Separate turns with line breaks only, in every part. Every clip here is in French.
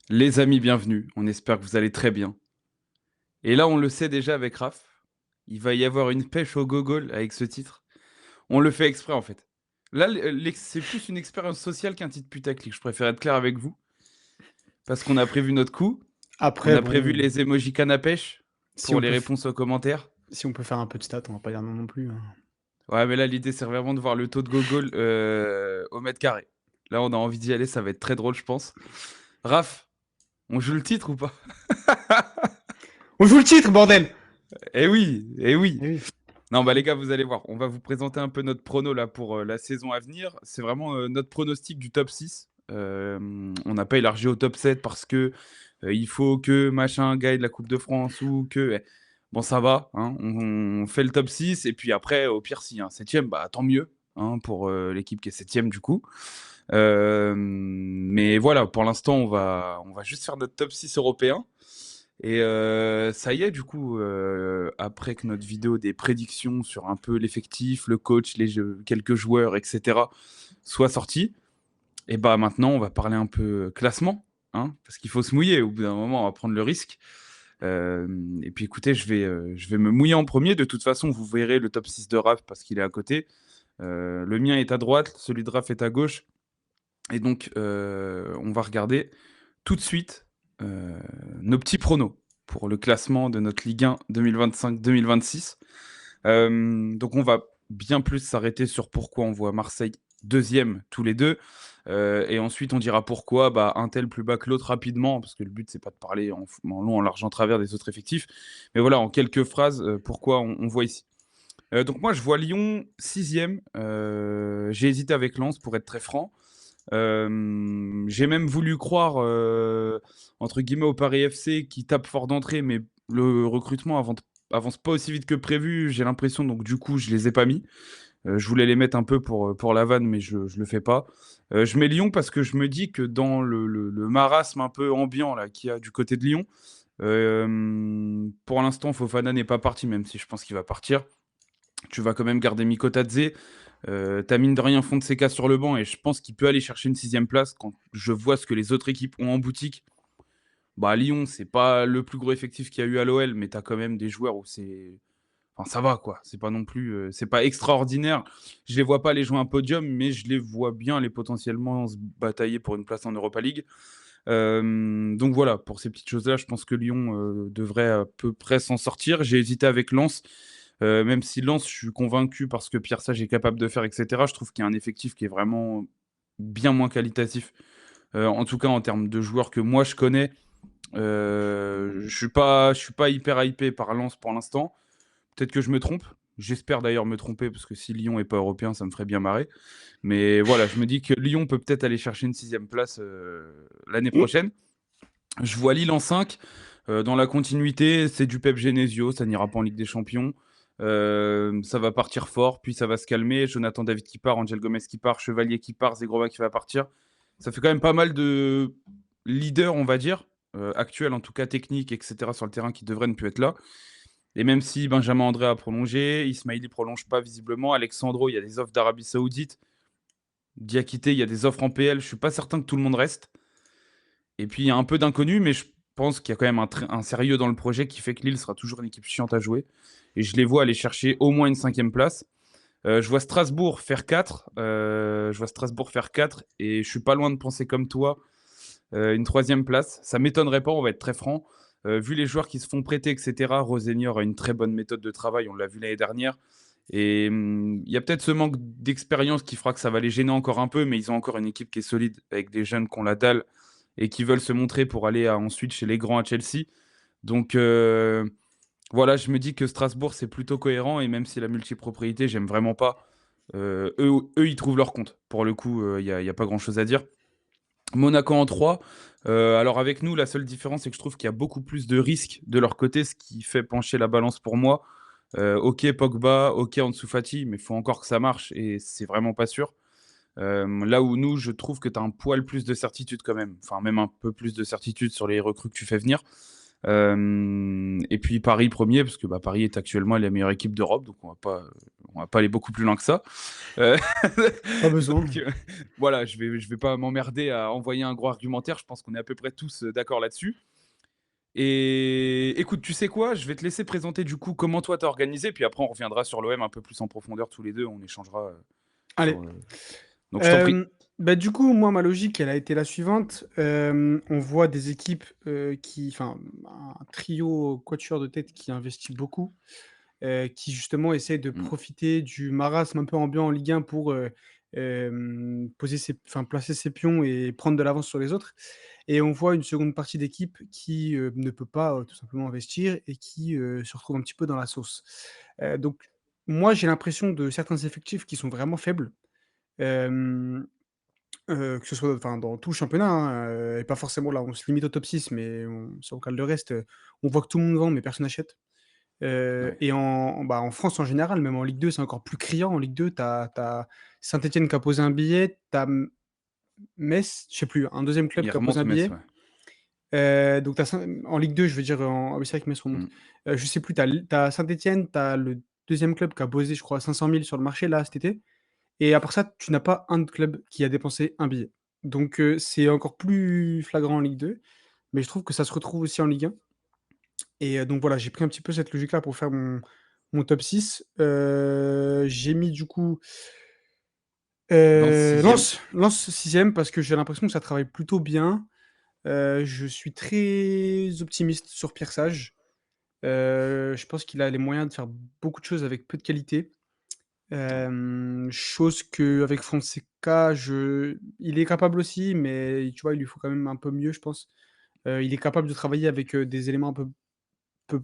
Les amis, bienvenue. On espère que vous allez très bien. Et là, on le sait déjà avec Raph, il va y avoir une pêche au gogol avec ce titre. On le fait exprès en fait. Là, c'est plus une expérience sociale qu'un titre putaclic. Je préfère être clair avec vous parce qu'on a prévu notre coup. On
Après,
a prévu
bon,
les emojis canne à pêche
si
pour
on
les
peut,
réponses aux commentaires.
si on peut faire un peu de stats, on va pas dire non non plus, hein.
Ouais, mais là, l'idée, c'est vraiment de voir le taux de gogol au mètre carré. Là, on a envie d'y aller. Ça va être très drôle, je pense. Raph, on joue le titre ou pas?
On joue le titre, bordel!
Eh oui, eh oui.
Eh oui.
Non, bah les gars, vous allez voir. On va vous présenter un peu notre prono là pour la saison à venir. C'est vraiment notre pronostic du top 6. On n'a pas élargi au top 7 parce que il faut que machin gagne la Coupe de France ou que. Bon, ça va, hein, on fait le top 6 et puis après, au pire, si un septième, bah tant mieux, hein, pour l'équipe qui est septième du coup. Mais voilà, pour l'instant, on va juste faire notre top 6 européen. Et ça y est, du coup, après que notre vidéo des prédictions sur un peu l'effectif, le coach, quelques joueurs, etc., soit sortie, et bah maintenant, on va parler un peu classement, hein, parce qu'il faut se mouiller. Au bout d'un moment, on va prendre le risque. Euh, et puis écoutez, je vais me mouiller en premier. De toute façon, vous verrez le top 6 de Raph parce qu'il est à côté. Le mien est à droite, celui de Raph est à gauche. Et donc, on va regarder tout de suite euh, nos petits pronos pour le classement de notre Ligue 1 2025-2026. Donc on va bien plus s'arrêter sur pourquoi on voit Marseille deuxième tous les deux. Et ensuite on dira pourquoi un tel plus bas que l'autre rapidement, parce que le but c'est pas de parler en long, en large, en travers des autres effectifs. Mais voilà, en quelques phrases, pourquoi on voit ici. Donc moi je vois Lyon sixième. J'ai hésité avec Lens pour être très franc. J'ai même voulu croire, entre guillemets, au Paris FC qui tape fort d'entrée, mais le recrutement avance pas aussi vite que prévu, j'ai l'impression, donc du coup, je les ai pas mis. Je voulais les mettre un peu pour la vanne, mais je le fais pas. Je mets Lyon parce que je me dis que dans le marasme un peu ambiant là qu'il y a du côté de Lyon, pour l'instant, Fofana n'est pas parti, même si je pense qu'il va partir. Tu vas quand même garder Mikotadze. T'as mine de rien fond de CK sur le banc et je pense qu'il peut aller chercher une sixième place quand je vois ce que les autres équipes ont en boutique. Bah Lyon, c'est pas le plus gros effectif qu'il y a eu à l'OL, mais t'as quand même des joueurs où c'est. Enfin, ça va quoi. C'est pas non plus. C'est pas extraordinaire. Je les vois pas aller jouer un podium, mais je les vois bien aller potentiellement se batailler pour une place en Europa League. Donc voilà, pour ces petites choses-là, je pense que Lyon devrait à peu près s'en sortir. J'ai hésité avec Lens. Même si Lens, je suis convaincu parce que Pierre Sage est capable de faire, etc. Je trouve qu'il y a un effectif qui est vraiment bien moins qualitatif. En tout cas, en termes de joueurs que moi je connais, je suis pas hyper hypé par Lens pour l'instant. Peut-être que je me trompe. J'espère d'ailleurs me tromper parce que si Lyon est pas européen, ça me ferait bien marrer. Mais voilà, je me dis que Lyon peut peut-être aller chercher une sixième place l'année prochaine. Je vois Lille en 5. Dans la continuité, c'est du Pep Genesio, ça n'ira pas en Ligue des Champions. Ça va partir fort, puis ça va se calmer. Jonathan David qui part, Angel Gomez qui part, Chevalier qui part, Zegrova qui va partir. Ça fait quand même pas mal de leaders, on va dire, actuels en tout cas techniques, etc. sur le terrain qui devraient ne plus être là. Et même si Benjamin André a prolongé, Ismaili prolonge pas visiblement, Alexandro, il y a des offres d'Arabie Saoudite, Diakité, il y a des offres en PL. Je suis pas certain que tout le monde reste. Et puis il y a un peu d'inconnu, mais je pense qu'il y a quand même un sérieux dans le projet qui fait que Lille sera toujours une équipe chiante à jouer. Et je les vois aller chercher au moins une cinquième place. Je vois Strasbourg faire 4. Je vois Strasbourg faire 4. Et je suis pas loin de penser comme toi. Une troisième place. Ça m'étonnerait pas, on va être très franc. Vu les joueurs qui se font prêter, etc., Rosenior a une très bonne méthode de travail. On l'a vu l'année dernière. Et il y a peut-être ce manque d'expérience qui fera que ça va les gêner encore un peu, mais ils ont encore une équipe qui est solide avec des jeunes qui ont la dalle et qui veulent se montrer pour aller ensuite chez les grands à Chelsea. Donc voilà, je me dis que Strasbourg, c'est plutôt cohérent et même si la multipropriété, j'aime vraiment pas, eux, ils trouvent leur compte. Pour le coup, il y a pas grand-chose à dire. Monaco en 3. Alors avec nous, la seule différence, c'est que je trouve qu'il y a beaucoup plus de risques de leur côté, ce qui fait pencher la balance pour moi. Ok, Pogba, ok, Ansu Fati, mais il faut encore que ça marche et c'est vraiment pas sûr. Là où nous, je trouve que tu as un poil plus de certitude quand même, enfin même un peu plus de certitude sur les recrues que tu fais venir. Et puis Paris premier, parce que bah, Paris est actuellement la meilleure équipe d'Europe, donc on va pas aller beaucoup plus loin que ça. Euh,
Pas besoin.
donc voilà, je vais pas m'emmerder à envoyer un gros argumentaire. Je pense qu'on est à peu près tous d'accord là-dessus. Et écoute, tu sais quoi? Je vais te laisser présenter du coup comment toi t'as organisé, puis après on reviendra sur l'OM un peu plus en profondeur tous les deux. On échangera
Allez.
sur. Donc je t'en prie.
Bah, du coup, moi, ma logique, elle a été la suivante. On voit des équipes enfin, un trio quatuor de tête qui investit beaucoup, qui justement essaie de
Mm.
profiter du marasme un peu ambiant en Ligue 1 pour placer ses pions et prendre de l'avance sur les autres. Et on voit une seconde partie d'équipe qui ne peut pas tout simplement investir et qui se retrouve un petit peu dans la sauce. Donc, moi, j'ai l'impression de certains effectifs qui sont vraiment faibles. Euh, que ce soit enfin, dans tout le championnat, hein, et pas forcément là, on se limite au top 6, mais si on regarde le reste, on voit que tout le monde vend, mais personne n'achète.
Ouais.
Et en France en général, même en Ligue 2, c'est encore plus criant. En Ligue 2, tu as Saint-Étienne qui a posé un billet, tu as Metz, je sais plus, un deuxième club
Il
qui a posé
remonte
un
Metz,
billet.
ouais.
Donc en Ligue 2, je veux dire, ah oui, c'est vrai que Metz remonte.
Mm.
Je sais plus, tu as Saint-Étienne, tu as le deuxième club qui a posé, je crois, 500 000 sur le marché là cet été. Et après ça, tu n'as pas un autre club qui a dépensé un billet. Donc, c'est encore plus flagrant en Ligue 2, mais je trouve que ça se retrouve aussi en Ligue 1. Et donc voilà, j'ai pris un petit peu cette logique-là pour faire mon top 6. J'ai mis du coup
Lens sixième.
Lens 6 parce que j'ai l'impression que ça travaille plutôt bien. Je suis très optimiste sur Pierre Sage. Je pense qu'il a les moyens de faire beaucoup de choses avec peu de qualité.
Ouais.
Chose qu'avec Fonseca, il est capable aussi, mais tu vois, il lui faut quand même un peu mieux, je pense. Il est capable de travailler avec des éléments peu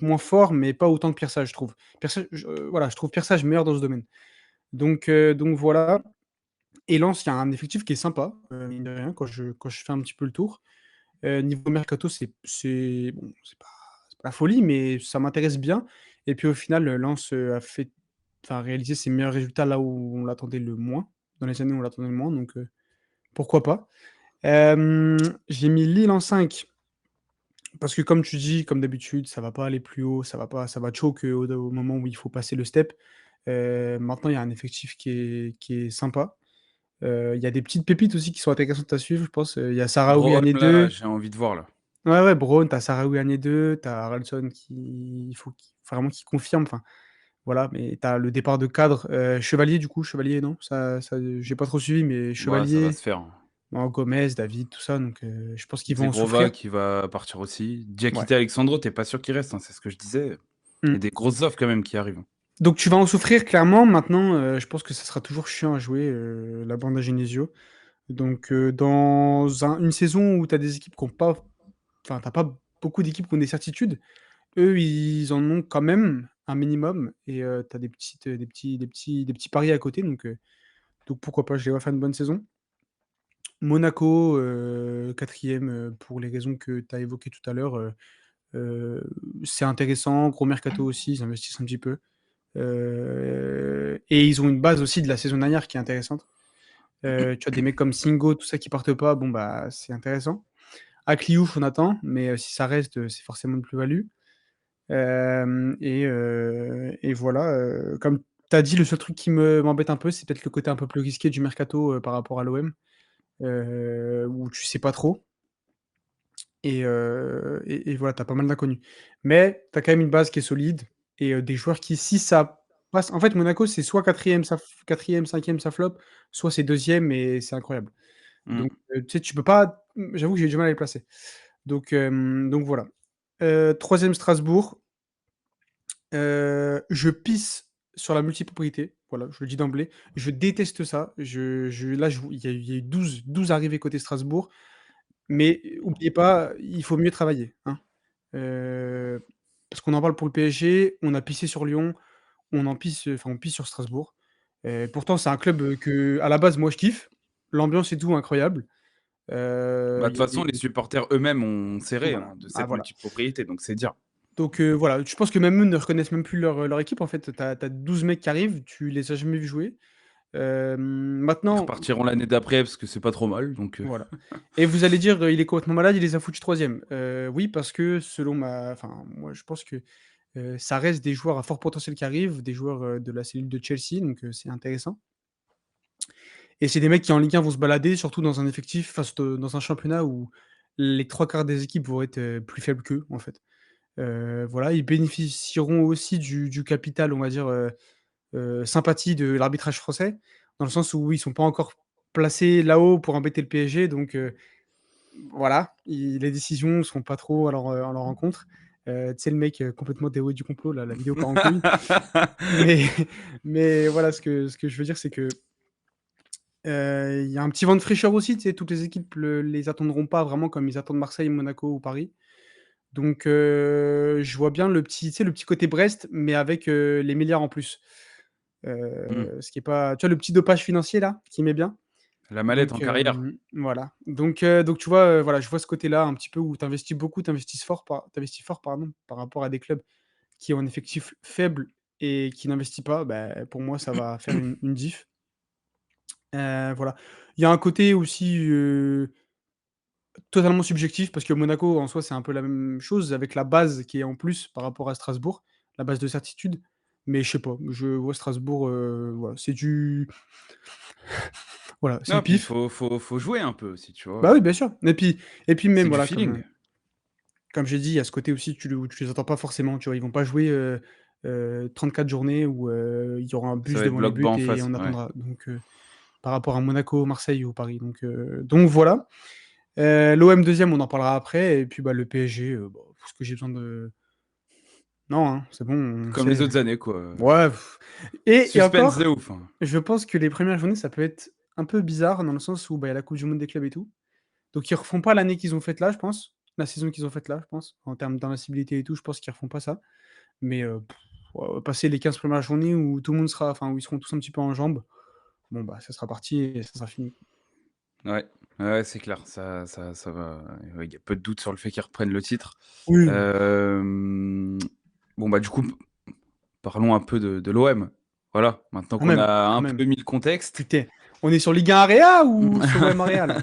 moins forts, mais pas autant que Pierre Sage, je trouve. Pierre Sage, voilà, je trouve Pierre Sage meilleur dans ce domaine. Donc voilà. Et Lens, il y a un effectif qui est sympa, mine de rien, quand je fais un petit peu le tour. Niveau mercato, bon, c'est pas la folie, mais ça m'intéresse bien. Et puis au final, Lens a réalisé ses meilleurs résultats là où on l'attendait le moins, dans les années où on l'attendait le moins, donc pourquoi pas. Euh, j'ai mis Lille en 5 parce que comme tu dis, comme d'habitude, ça va pas aller plus haut, ça va choke au moment où il faut passer le step. Maintenant, il y a un effectif qui est sympa. Il y a des petites pépites aussi qui sont intéressantes à suivre, je pense. Il y a Sahraoui
Braun,
année
là,
2.
j'ai envie de voir là.
Ouais, ouais, Braun, t'as Sahraoui année 2, t'as Haraldsson vraiment qui confirme. Enfin, voilà, mais t'as le départ de cadre. Chevalier, du coup, Chevalier, non? J'ai pas trop suivi, mais
Ouais, ça va
Chevalier,
se faire.
bon, Gomez, David, tout ça. Donc, je pense qu'ils vont en
Zegrova
souffrir.
qui va partir aussi.
Ouais.
Diakité Alexandro, t'es pas sûr qu'il reste, hein, c'est ce que je disais. Il y a
Mm.
des grosses offres quand même qui arrivent.
Donc, tu vas en souffrir clairement. Maintenant, je pense que ça sera toujours chiant à jouer, la bande à Genesio. Donc, une saison où t'as des équipes qui ont pas. Enfin, t'as pas beaucoup d'équipes qui ont des certitudes. Eux, ils en ont quand même un minimum et tu as des petits paris à côté donc pourquoi pas, je les vois faire une bonne saison. Monaco, 4e, pour les raisons que tu as évoquées tout à l'heure, heu, c'est intéressant. Gros mercato aussi, ils investissent un petit peu, et ils ont une base aussi de la saison dernière qui est intéressante. Tu as des mecs comme Singo, tout ça qui partent pas, bon, bah, c'est intéressant. Akliouf, on attend, mais si ça reste, c'est forcément une plus-value. Et voilà, comme tu as dit, le seul truc qui m'embête un peu, c'est peut-être le côté un peu plus risqué du mercato, par rapport à l'OM, où tu sais pas trop et voilà, tu as pas mal d'inconnus. Mais tu as quand même une base qui est solide et des joueurs qui, si ça passe en fait, Monaco, c'est soit quatrième, ça 4e, 5e, ça flop, soit c'est deuxième et c'est incroyable.
Mm.
Donc tu sais, tu peux pas j'avoue que j'ai du mal à les placer. Donc voilà. 3e Strasbourg. Je pisse sur la multipropriété, voilà, je le dis d'emblée. Je déteste ça. Là, il y a eu 12 arrivées côté Strasbourg, mais oubliez pas, il faut mieux travailler, hein. Heu, Parce qu'on en parle pour le PSG, on a pissé sur Lyon, on pisse sur Strasbourg. Pourtant, c'est un club, que à la base, moi, je kiffe. L'ambiance et tout, incroyable.
Bah, de
Il
toute
y a
façon, les
des
supporters eux-mêmes ont serré
Voilà,
hein, de
ah
cette
voilà.
multipropriété, donc c'est dire.
Donc voilà, je pense que même eux ne reconnaissent même plus leur équipe en fait. Tu as 12 mecs qui arrivent, tu les as jamais vus jouer.
Ils
Maintenant,
repartiront l'année d'après parce que c'est pas trop mal.
voilà. Et vous allez dire, il est complètement malade, il les a foutus 3e. Oui, parce que selon ma enfin, moi, je pense que, ça reste des joueurs à fort potentiel qui arrivent, des joueurs, de la cellule de Chelsea, donc c'est intéressant. Et c'est des mecs qui en Ligue 1 vont se balader, surtout dans un effectif dans un championnat où les 3/4 des équipes vont être, plus faibles qu'eux, en fait. Voilà, ils bénéficieront aussi du capital, on va dire, sympathie de l'arbitrage français, dans le sens où ils sont pas encore placés là-haut pour embêter le PSG, donc voilà, les décisions ne seront pas trop à leur encontre. Tu sais, le mec complètement dévoué du complot, là, la vidéo part en couille. Mais, mais voilà, ce que je veux dire, c'est que il y a un petit vent de fraîcheur aussi. Tu sais, toutes les équipes les attendront pas vraiment comme ils attendent Marseille, Monaco ou Paris. Donc, je vois bien tu sais, le petit côté Brest, mais avec les milliards en plus.
Hmm.
Ce qui est pas, tu vois, le petit dopage financier là, qui met bien.
La mallette en
Donc,
carrière.
voilà. Donc tu vois, voilà, je vois ce côté-là un petit peu où tu investis beaucoup, tu fort, pardon, par rapport à des clubs qui ont un effectif faible et qui n'investissent pas. Bah, pour moi, ça va faire une diff. Voilà. Il y a un côté aussi, totalement subjectif parce que Monaco, en soi, c'est un peu la même chose avec la base qui est en plus par rapport à Strasbourg, la base de certitude. Mais je sais pas, je vois Strasbourg, voilà, c'est
Non,
le
puis
pif.
faut jouer un peu aussi, tu
Bah
vois.
oui, bien sûr. Et puis même,
C'est du
voilà,
feeling.
comme j'ai dit, il y a ce côté aussi, où tu les entends pas forcément, tu vois? Ils vont pas jouer, 34 journées où, il y aura un
Ça
bus
va être
devant les
bloc bas
buts
en
et
face.
on
Ouais.
attendra. Donc, par rapport à Monaco, Marseille ou Paris. Donc voilà. L'OM 2e, on en parlera après et puis, bah, le PSG, bah, ce que j'ai besoin de non, hein, c'est bon, on
Comme les
sait.
autres années, quoi.
Ouais. Et
Suspense de
encore,
ouf, hein.
je pense que les premières journées, ça peut être un peu bizarre dans le sens où, bah, il y a la coupe du monde des clubs et tout. Donc ils refont pas l'année qu'ils ont faite là, je pense. La saison qu'ils ont faite là, je pense. En termes d'invincibilité et tout, je pense qu'ils refont pas ça. Mais passer les 15 premières journées où tout le monde sera où ils seront tous un petit peu en jambes, bon, bah, ça sera parti et ça sera fini.
Ouais, ouais, c'est clair, ça va. Ouais, il y a peu de doute sur le fait qu'ils reprennent le titre.
Oui.
Hem, bon, bah, du coup, parlons un peu de l'OM. Voilà, maintenant qu'on a
Quand
un
même.
peu mis le contexte.
Putain, on est sur Ligue 1 Area ou sur OM Area là?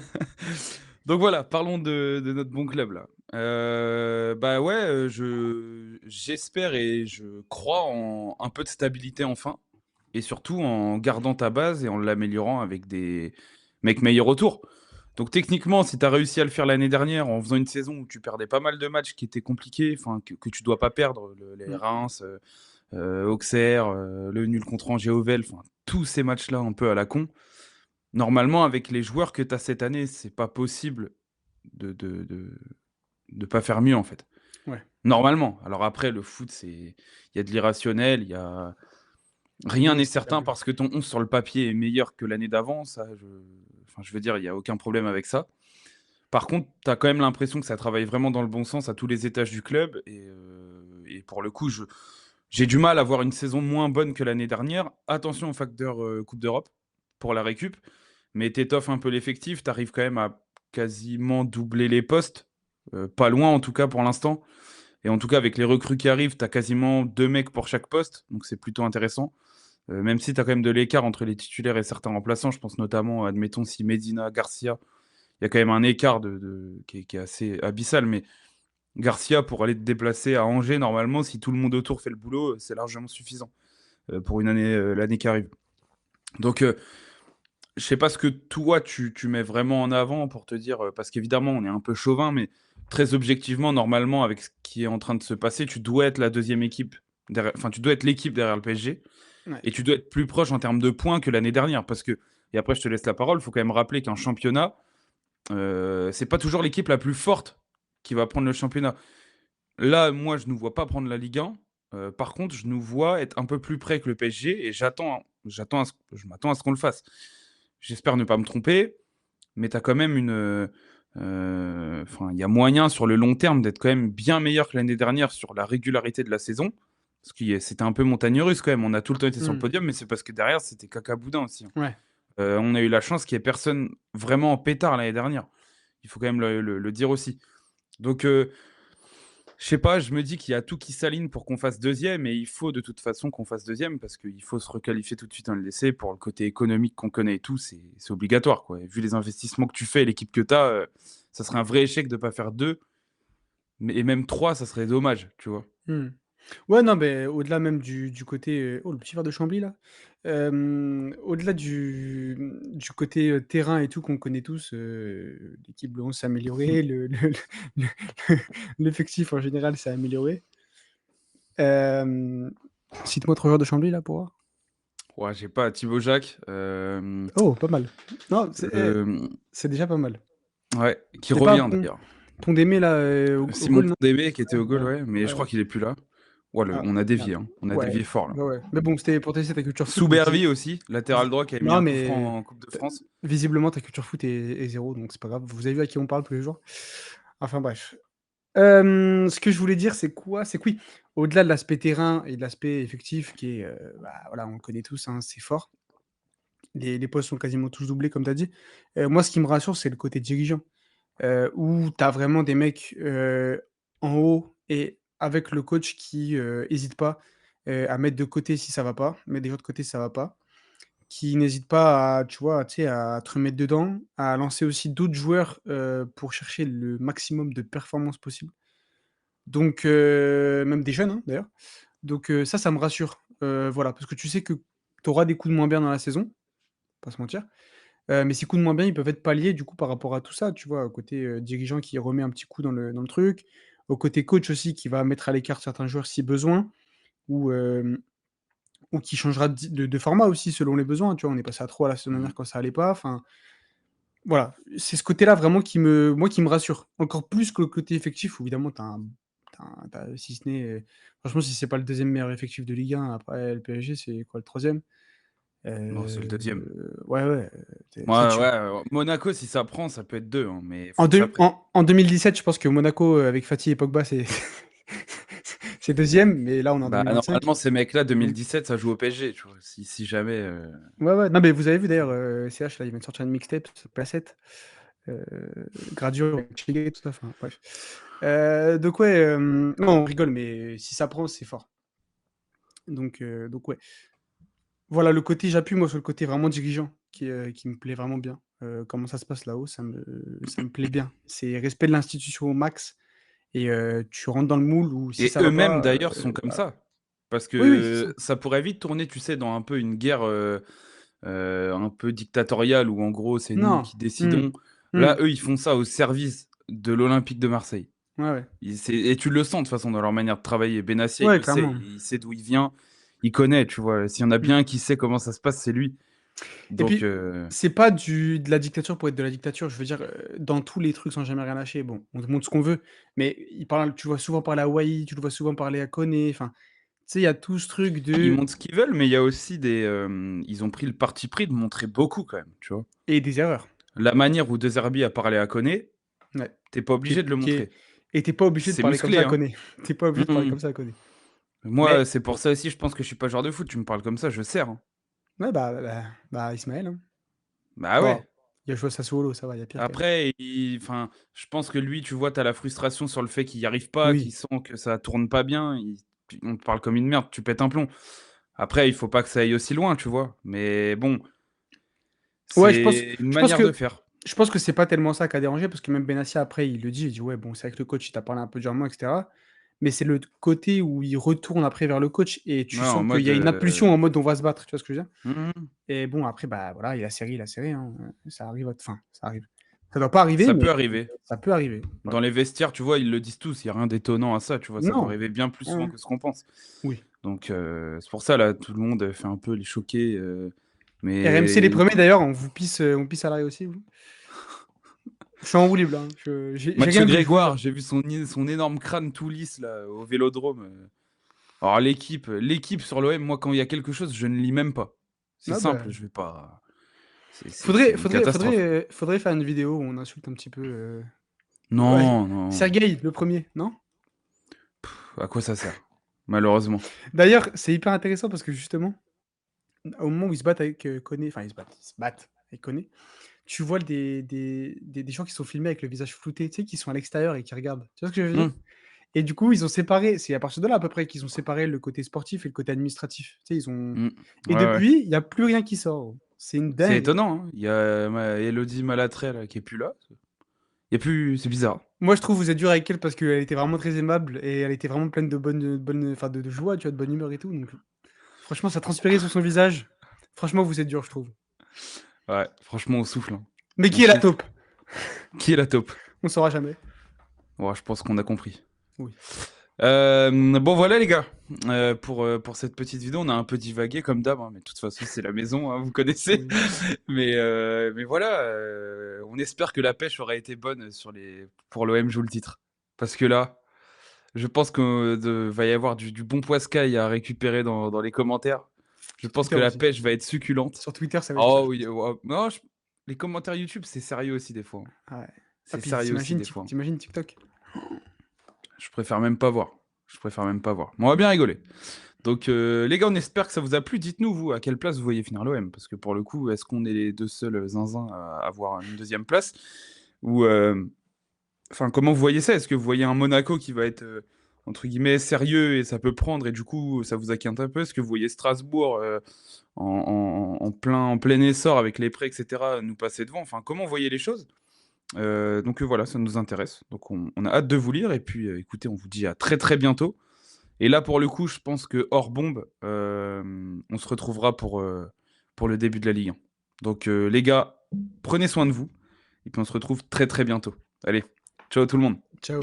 Donc voilà, parlons de notre bon club là. Bah, ouais, j'espère et je crois en un peu de stabilité enfin et surtout en gardant ta base et en l'améliorant avec des mecs meilleurs autour. Donc techniquement, si tu as réussi à le faire l'année dernière en faisant une saison où tu perdais pas mal de matchs qui étaient compliqués, enfin que tu dois pas perdre, les
Mmh.
Reims, Auxerre, le nul contre Angers Auvel, enfin tous ces matchs-là un peu à la con. Normalement, avec les joueurs que tu as cette année, c'est pas possible de pas faire mieux en fait.
Ouais.
Normalement. Alors après, le foot, il y a de l'irrationnel, il y a rien n'est certain
Inexplicable.
parce que ton 11 sur le papier est meilleur que l'année d'avant, ça, enfin, je veux dire, il y a aucun problème avec ça. Par contre, tu as quand même l'impression que ça travaille vraiment dans le bon sens à tous les étages du club et pour le coup, j'ai du mal à voir une saison moins bonne que l'année dernière. Attention au facteur, coupe d'Europe pour la récup, mais tu étoffes un peu l'effectif, tu arrives quand même à quasiment doubler les postes, pas loin en tout cas pour l'instant et en tout cas avec les recrues qui arrivent, tu as quasiment 2 mecs pour chaque poste, donc c'est plutôt intéressant. Même si tu as quand même de l'écart entre les titulaires et certains remplaçants, je pense notamment, admettons, si Medina, Garcia, il y a quand même un écart qui est assez abyssal, mais Garcia, pour aller te déplacer à Angers, normalement, si tout le monde autour fait le boulot, c'est largement suffisant pour une année, l'année qui arrive. Donc, je sais pas ce que toi, tu mets vraiment en avant pour te dire, parce qu'évidemment, on est un peu chauvin, mais très objectivement, normalement, avec ce qui est en train de se passer, tu dois être la deuxième équipe, enfin, tu dois être l'équipe derrière le PSG.
Ouais.
Et tu dois être plus proche en termes de points que l'année dernière. Parce que, et après, je te laisse la parole, il faut quand même rappeler qu'un championnat, c'est pas toujours l'équipe la plus forte qui va prendre le championnat. Là, moi, je ne nous vois pas prendre la Ligue 1. Par contre, je nous vois être un peu plus près que le PSG et je m'attends à ce qu'on le fasse. J'espère ne pas me tromper, mais tu as quand même enfin, il y a moyen sur le long terme d'être quand même bien meilleur que l'année dernière sur la régularité de la saison. Parce que c'était un peu montagne russe quand même. On a tout le temps été sur le
Mmh.
podium, mais c'est parce que derrière, c'était caca boudin aussi, hein.
Ouais.
On a eu la chance qu'il n'y ait personne vraiment en pétard l'année dernière. Il faut quand même le dire aussi. Donc, Je sais pas, je me dis qu'il y a tout qui s'aligne pour qu'on fasse deuxième et il faut de toute façon qu'on fasse deuxième parce qu'il faut se requalifier tout de suite en LDC pour le côté économique qu'on connaît et tout, c'est obligatoire quoi. Et vu les investissements que tu fais et l'équipe que tu as, ça serait un vrai échec de pas faire deux, et même trois, ça serait dommage, tu vois.
Mmh. Ouais, non, mais au-delà même du côté, oh, le petit verre de Chambly là? Au-delà du côté, terrain et tout qu'on connaît tous, l'équipe Blanc s'est améliorée, le l'effectif en général s'est amélioré. Hem, Cite-moi 3 joueurs de Chambly là pour voir?
Ouais, j'ai pas Thibaut Jacques,
Oh, pas mal. Non,
le
c'est déjà pas mal.
ouais, qui
C'est pas
revient d'ailleurs.
Pondémé là, au
Simon
goal, non?
Pondébé qui était au goal,
Ouais,
ouais, mais je
ouais.
crois qu'il est plus là. Ouais,
Ah,
on a
merde.
dévié, hein. On a
Ouais,
dévié fort là.
ouais, ouais. Mais bon, c'était pour tester ta culture foot, mais
Soubervie aussi, latéral droit qui a mis
non,
un coup franc
mais
en Coupe de France.
visiblement ta culture foot est 0, donc c'est pas grave. Vous avez vu à qui on parle tous les jours? Enfin bref. Ce que je voulais dire, c'est quoi? C'est que oui, au-delà de l'aspect terrain et de l'aspect effectif qui est, bah, voilà, on le connaît tous, hein, c'est fort. Les postes sont quasiment tous doublés comme tu as dit. Moi, ce qui me rassure, c'est le côté dirigeant, où tu as vraiment des mecs, en haut et avec le coach qui, hésite pas, à mettre de côté si ça va pas, mettre des gens de côté si ça va pas. Qui n'hésite pas à, tu vois, tu sais, à te remettre dedans, à lancer aussi d'autres joueurs, pour chercher le maximum de performances possible. Donc même des jeunes, hein, d'ailleurs. Donc ça me rassure, voilà, parce que tu sais que tu auras des coups de moins bien dans la saison, pas se mentir, mais ces coups de moins bien, ils peuvent être palliés, du coup, par rapport à tout ça, tu vois? Au côté, dirigeant qui remet un petit coup dans le truc, au côté coach aussi qui va mettre à l'écart certains joueurs si besoin ou ou qui changera de format aussi selon les besoins, tu vois? On est passé à 3 la saison
Mmh.
dernière quand ça allait pas, enfin. Voilà, c'est ce côté-là vraiment qui me rassure. Encore plus que le côté effectif où évidemment si ce n'est, franchement si c'est pas le deuxième meilleur effectif de Ligue 1 après le PSG, c'est quoi le troisième.
Non, c'est le deuxième.
Ouais, ouais, tu sais
Ouais,
tu
ouais, Monaco, si ça prend, ça peut être deux, hein, mais
en
faut que ça
deux
prenne.
en 2017, je pense que Monaco, avec Fati et Pogba, c'est c'est 2e, mais là on est en
Bah,
2025,
normalement, ces mecs-là,
donc
2017, ça joue au PSG, tu vois. Si jamais.
ouais, ouais. Non, mais vous avez vu d'ailleurs, CH là, il vient de sortir une mixtape, Placette, heu, Gradure avec Chege, tout ça, enfin bref. Donc ouais, non, on rigole, mais si ça prend, c'est fort. Donc ouais. Voilà, le côté j'appuie moi sur le côté vraiment dirigeant qui me plaît vraiment bien. Comment ça se passe là-haut, ça me plaît bien. C'est respect de l'institution au max et tu rentres dans le moule où si
Et
ça va
eux-mêmes,
pas,
d'ailleurs, sont comme
bah
ça. Parce
oui, oui, c'est ça.
que ça pourrait vite tourner, tu sais, dans un peu une guerre un peu dictatoriale où, en gros, c'est nous
Non.
qui
Mmh.
décidons. Là,
Mmh.
eux, ils font ça au service de l'Olympique de Marseille.
Ouais, ouais.
Et tu le sens de toute façon dans leur manière de travailler. Benassia,
Ouais, clairement.
il sait d'où il vient, il connaît, tu vois. S'il y en a
Mmh.
bien un qui sait comment ça se passe, c'est lui.
Et
Donc,
puis, c'est pas de la dictature pour être de la dictature. Je veux dire, dans tous les trucs sans jamais rien lâcher, bon, on te montre ce qu'on veut, mais tu le vois souvent parler à Wai, tu le vois souvent parler à Koné, enfin, tu sais, il y a tout ce truc
ils
de
montrent ce qu'ils veulent, mais il y a aussi ils ont pris le parti pris de montrer beaucoup quand même, tu vois.
et des erreurs.
La manière où De Zerbi a parlé à Koné,
Ouais.
t'es pas
Qui
obligé de le
est qui est
montrer.
et tu pas obligé de
C'est
parler comme ça
musclé,
à
hein.
Koné. Tu pas obligé de parler
Mmh.
comme ça à Koné.
Moi,
Mais
c'est pour ça aussi, je pense que je suis pas joueur de foot. Tu me parles comme ça, je serre, hein.
ouais, bah, Ismaël, hein.
Bah
Bon,
ouais.
il a joué à Sassuolo, ça va, il y a pire quand même.
Après, enfin, je pense que lui, tu vois, tu as la frustration sur le fait qu'il y arrive pas, qu'il
Oui.
sent que ça tourne pas bien. On te parle comme une merde, tu pètes un plomb. Après, il faut pas que ça aille aussi loin, tu vois. Mais bon,
Ouais,
c'est une
je pense
manière de
que
faire.
je pense que c'est pas tellement ça qui a dérangé parce que même Benassia après il le dit, il dit: «Ouais, bon, c'est vrai que le coach il t'a parlé un peu durement et cetera». Mais c'est le côté où il retourne après vers le coach et
Ouais,
tu
en
sens qu'il
mode,
y a une impulsion en mode on va se battre, tu vois ce que je veux dire?
mmh
Et bon après, bah, voilà, il a serré, hein, ça arrive enfin, ça arrive. Ça doit pas arriver,
ça
mais
peut arriver.
ça peut arriver,
Dans
voilà.
les vestiaires, tu vois, ils le disent tous, il y a rien d'étonnant à ça, tu vois? Ça doit
Non.
arriver bien plus
Ouais,
souvent
ouais.
que ce qu'on pense.
Oui.
Donc c'est pour ça, là, tout le monde fait un peu les choqués,
RMC les
mais
premiers d'ailleurs, on pisse à l'arrêt aussi, vous? Je suis en roue libre là, hein, j'ai
Mathieu
rien vu, je vous jure.
Grégoire, j'ai vu son énorme crâne tout lisse là au Vélodrome. Alors l'équipe sur l'OM, moi quand il y a quelque chose, je ne lis même pas. C'est
Ah bah,
simple, je vais pas. C'est
faudrait
une
faudrait faudrait,
catastrophe.
faudrait faire une vidéo où on insulte un petit peu, ouais,
Non, non.
Sergueï, le premier, non?
À quoi ça sert? Malheureusement.
D'ailleurs, c'est hyper intéressant parce que justement, au moment où ils se battent avec, Koné, enfin ils se battent avec Koné, tu vois des gens qui sont filmés avec le visage flouté, tu sais, qui sont à l'extérieur et qui regardent. Tu vois ce que je veux dire?
Hmm.
Et du coup, ils ont séparé c'est à partir de là, à peu près, qu'ils ont séparé le côté sportif et le côté administratif. Tu sais, ils ont
Mmh.
et
Ouais, ouais.
depuis, il y a plus rien qui sort. C'est une
C'est
dinguerie.
étonnant, hein. Il y a Elodie Malatrey là, qui est plus là. Il y a plus, c'est bizarre.
Moi, je trouve que vous êtes dur avec elle parce qu'elle était vraiment très aimable et elle était vraiment pleine de bonne, enfin, de joie, tu vois, de bonne humeur et tout, donc franchement, ça transpirait sur son visage. Franchement, vous êtes dur, je trouve.
Ouais, franchement, on souffle, hein.
Mais
On
qui est la
souffle.
taupe?
Qui est la taupe?
On saura jamais.
Ouais, je pense qu'on a compris.
Oui.
Bon voilà les gars, pour cette petite vidéo, on a un peu divagué comme d'hab, hein, mais de toute façon c'est la maison, hein, vous connaissez.
Oui.
Mais voilà, on espère que la pêche aura été bonne pour l'OM joue le titre. Parce que là, je pense qu'il va y avoir du bon poiscaille à récupérer dans les commentaires. Je
Sur
pense
Twitter
que la
aussi.
pêche va être succulente.
Sur Twitter, ça va être pire,
Oh
je
oui,
pense.
ouais, non, les commentaires YouTube c'est sérieux aussi des fois, hein.
Ah ouais. Ah
C'est
puis
sérieux aussi des fois, hein.
t'imagines TikTok?
Je préfère même pas voir. Je préfère même pas voir. Mais on va bien rigoler. Donc les gars, on espère que ça vous a plu. Dites-nous, vous, à quelle place vous voyez finir l'OM. Parce que pour le coup, est-ce qu'on est les deux seuls zinzins à avoir une deuxième place? Ou, enfin, comment vous voyez ça? Est-ce que vous voyez un Monaco qui va être, entre guillemets, sérieux et ça peut prendre et du coup, ça vous inquiète un peu? Est-ce que vous voyez Strasbourg en plein essor avec les prêts, etc., nous passer devant? Enfin, comment vous voyez les choses? Donc voilà, ça nous intéresse. Donc on a hâte de vous lire et puis écoutez, on vous dit à très très bientôt. Et là, pour le coup, je pense que hors bombe, on se retrouvera pour le début de la Ligue 1. Donc les gars, prenez soin de vous et puis on se retrouve très très bientôt. Allez, ciao tout le monde.
Ciao.